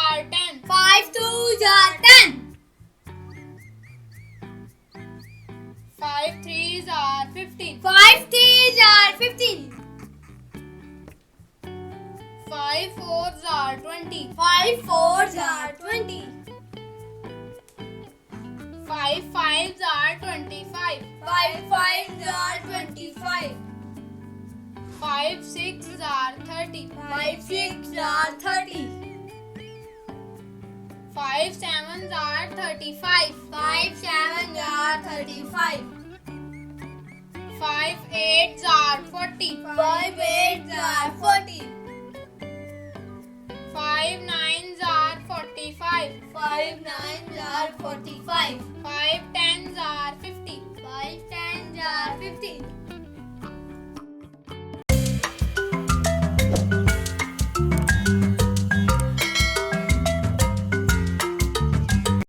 are 10. 5 2s are 10. 5 3s are 15. 5 3s are 15. 5 4s are 20. 5 4s are 20. 5 5s are 25. 5 5s are 25. 5 6s are 30. 5 6 are 30. 5 7s are 35. 5 7 are 35. 5 8s are 40. 5 8s are 40. 5 9s are 45. 5 9s are 45.